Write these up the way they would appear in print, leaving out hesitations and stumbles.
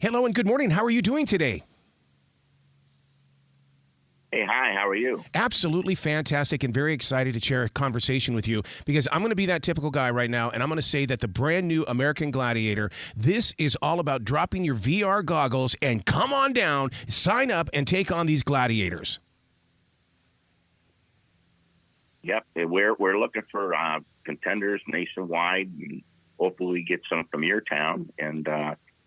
Hello and good morning. How are you doing today? Hey, hi, how are you? Absolutely fantastic and very excited to share a conversation with you because I'm going to be that typical guy right now, and I'm going to say that the brand new American Gladiator, this is all about dropping your VR goggles and come on down, sign up, and take on these gladiators. Yep, we're looking for contenders nationwide, and hopefully get some from your town and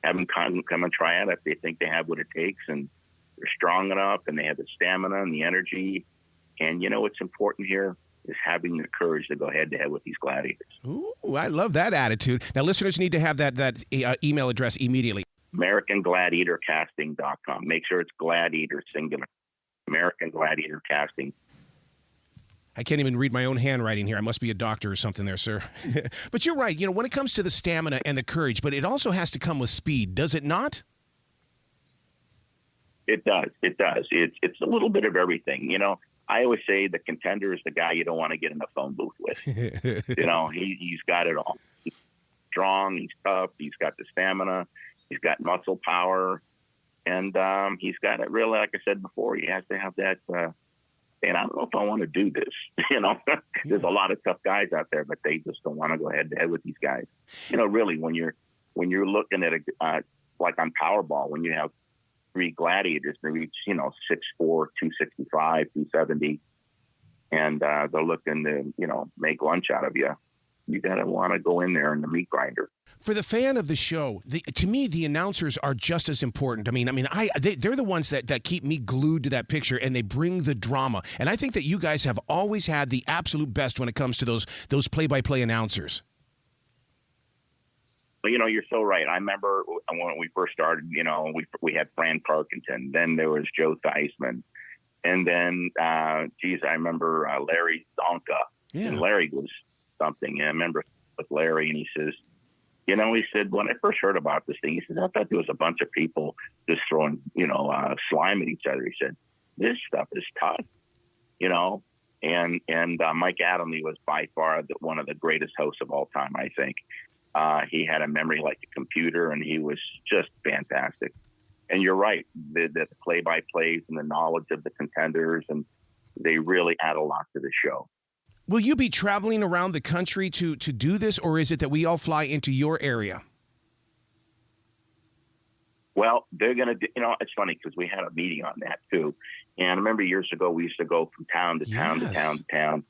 have them come and try it if they think they have what it takes and they're strong enough and they have the stamina and the energy. And you know what's important here is having the courage to go head to head with these gladiators. Ooh, I love that attitude. Now, listeners need to have that email address immediately. AmericanGladiatorCasting.com. Make sure it's Gladiator singular. American Gladiator Casting. I can't even read my own handwriting here. I must be a doctor or something there, sir. But you're right. You know, when it comes to the stamina and the courage, but it also has to come with speed, does it not? It does. It does. It's a little bit of everything. You know, I always say the contender is the guy you don't want to get in a phone booth with. You know, he's got it all. He's strong. He's tough. He's got the stamina. He's got muscle power. And he's got it really, like I said before, he has to have that, and I don't know if I want to do this. You know, there's a lot of tough guys out there, but they just don't want to go head to head with these guys. You know, really, when you're looking at like on Powerball, when you have 3 gladiators, they reach, 6'4", 265, 270, and they're looking to, make lunch out of you. You got to want to go in there in the meat grinder. For the fan of the show, to me, the announcers are just as important. They're the ones that keep me glued to that picture, and they bring the drama. And I think that you guys have always had the absolute best when it comes to those play-by-play announcers. Well, you're so right. I remember when we first started, we had Fran Parkinson. Then there was Joe Theismann. And then, I remember Larry Zonka. Yeah. And Larry was something. And I remember with Larry, and he says, he said, when I first heard about this thing, he said, I thought there was a bunch of people just throwing, slime at each other. He said, this stuff is tough, and Mike Adamle was by far one of the greatest hosts of all time, I think. He had a memory like a computer, and he was just fantastic. And you're right, the play-by-plays and the knowledge of the contenders, and they really add a lot to the show. Will you be traveling around the country to do this, or is it that we all fly into your area? Well, they're going to do, it's funny because we had a meeting on that too. And I remember years ago, we used to go from town to town to town to town.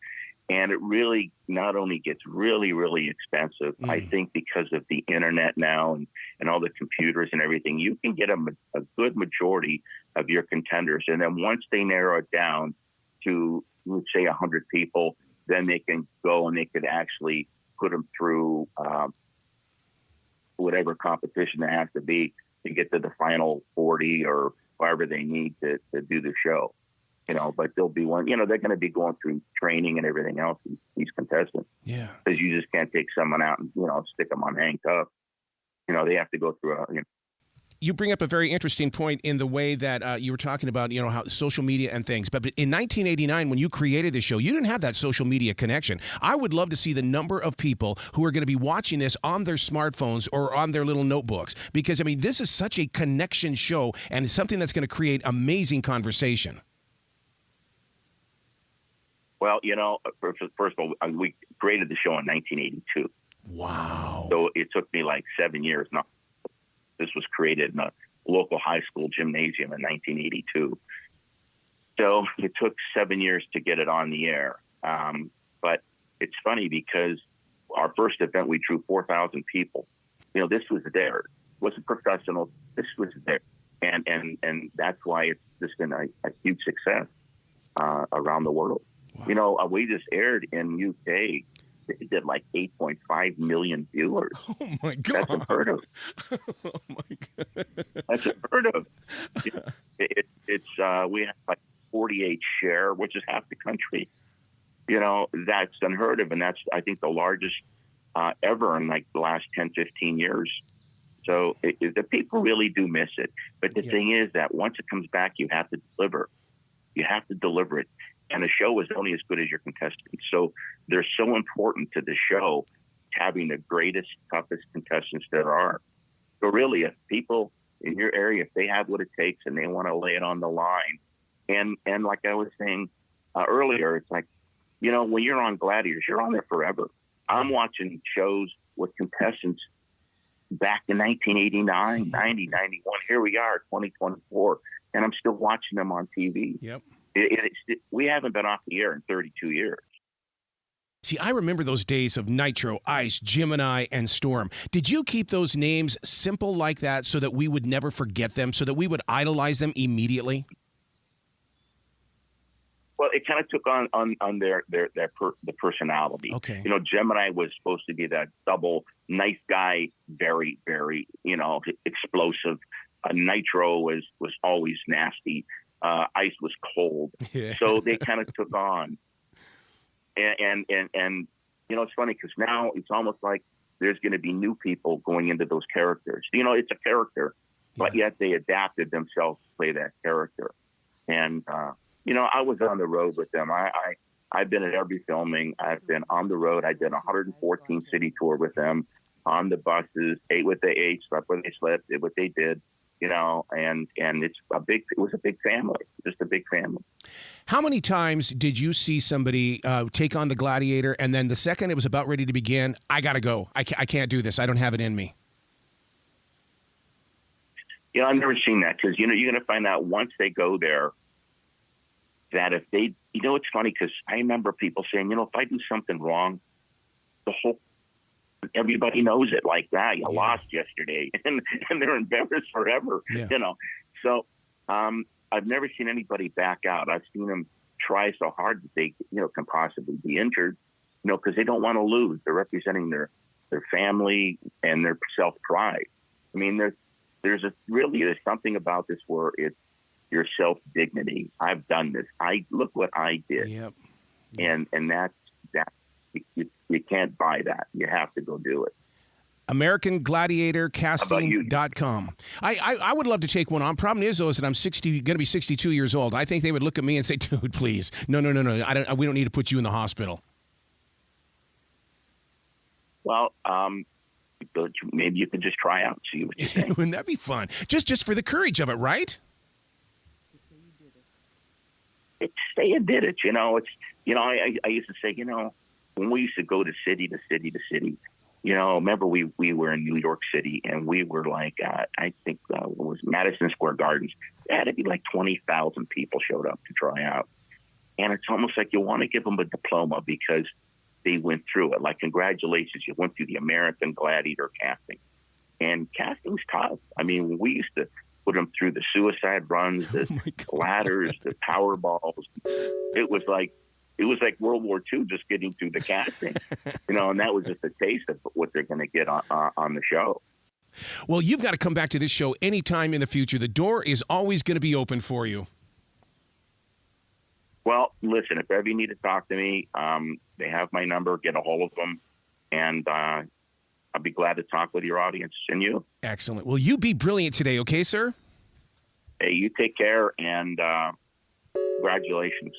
And it really not only gets really, really expensive, I think because of the internet now and all the computers and everything, you can get a good majority of your contenders. And then once they narrow it down to, let's say, 100 people, then they can go and they could actually put them through whatever competition there has to be to get to the final 40 or whatever they need to do the show. But there'll be one, they're going to be going through training and everything else, these contestants. Yeah. Because you just can't take someone out and, stick them on handcuffs. They have to go through You bring up a very interesting point in the way that you were talking about, how social media and things. But in 1989, when you created the show, you didn't have that social media connection. I would love to see the number of people who are going to be watching this on their smartphones or on their little notebooks. Because, this is such a connection show and it's something that's going to create amazing conversation. Well, first of all, we created the show in 1982. Wow. So it took me like 7 years. Now, this was created in a local high school gymnasium in 1982. So it took 7 years to get it on the air. But it's funny because our first event, we drew 4,000 people. This was there. It wasn't professional. This was there. And that's why it's just been a huge success around the world. Wow. We just aired in UK. They did like 8.5 million viewers. Oh my God! That's unheard of. Oh my God! That's unheard of. We have like 48 share, which is half the country. That's unheard of, and that's I think the largest ever in like the last 10, 15 years. So the people really do miss it. But the thing is that once it comes back, you have to deliver. You have to deliver it. And the show is only as good as your contestants. So they're so important to the show, having the greatest, toughest contestants there are. So really, if people in your area, if they have what it takes and they want to lay it on the line. And like I was saying earlier, it's like, you know, when you're on Gladiators, you're on there forever. I'm watching shows with contestants back in 1989, 90, 91. Here we are, 2024, and I'm still watching them on TV. Yep. We haven't been off the air in 32 years. See, I remember those days of Nitro, Ice, Gemini, and Storm. Did you keep those names simple like that so that we would never forget them, so that we would idolize them immediately? Well, it kind of took on the personality. Okay. You know, Gemini was supposed to be that double nice guy, very, very, you know, explosive. Nitro was always nasty. Ice was cold. Yeah. So they kind of took on. And you know, it's funny because now it's almost like there's going to be new people going into those characters. You know, it's a character, but yet they adapted themselves to play that character. And, you know, I was on the road with them. I've been at every filming. I've been on the road. I did a 114 city tour with them on the buses, ate what they ate, slept where they slept, did what they did, you know, and it was a big family, just a big family. How many times did you see somebody take on the Gladiator, and then the second it was about ready to begin, I got to go. I can't do this. I don't have it in me. You know, I've never seen that because, you know, you're going to find out once they go there that if they, you know, it's funny because I remember people saying, you know, if I do something wrong, everybody knows it, like that. You lost yesterday, and they're embarrassed forever, you know. So I've never seen anybody back out. I've seen them try so hard that they, you know, can possibly be injured, you know, because they don't want to lose. They're representing their family and their self-pride. I mean, there's something about this where it's your self-dignity. I've done this. Look what I did. Yep. And that's you can't buy that. You have to go do it. American Gladiator Casting.com. I would love to take one on. Problem is, though, is that I'm going to be 62 years old. I think they would look at me and say, dude, please. No. We don't need to put you in the hospital. Well, maybe you could just try out and see what you think. Wouldn't that be fun? Just for the courage of it, right? Say you did it. You know, it's, you know, I used to say, you know, when we used to go to city to city to city, you know, remember we were in New York City and we were like, I think it was Madison Square Gardens. It had to be like 20,000 people showed up to try out. And it's almost like you want to give them a diploma because they went through it. Like, congratulations, you went through the American Gladiator casting. And casting's tough. I mean, we used to put them through the suicide runs, the ladders, the power balls. It was like World War II just getting through the casting, you know, and that was just a taste of what they're going to get on the show. Well, you've got to come back to this show anytime in the future. The door is always going to be open for you. Well, listen, if ever you need to talk to me, they have my number, get a hold of them, and I'll be glad to talk with your audience and you. Excellent. Well, you be brilliant today, okay, sir? Hey, you take care, and congratulations.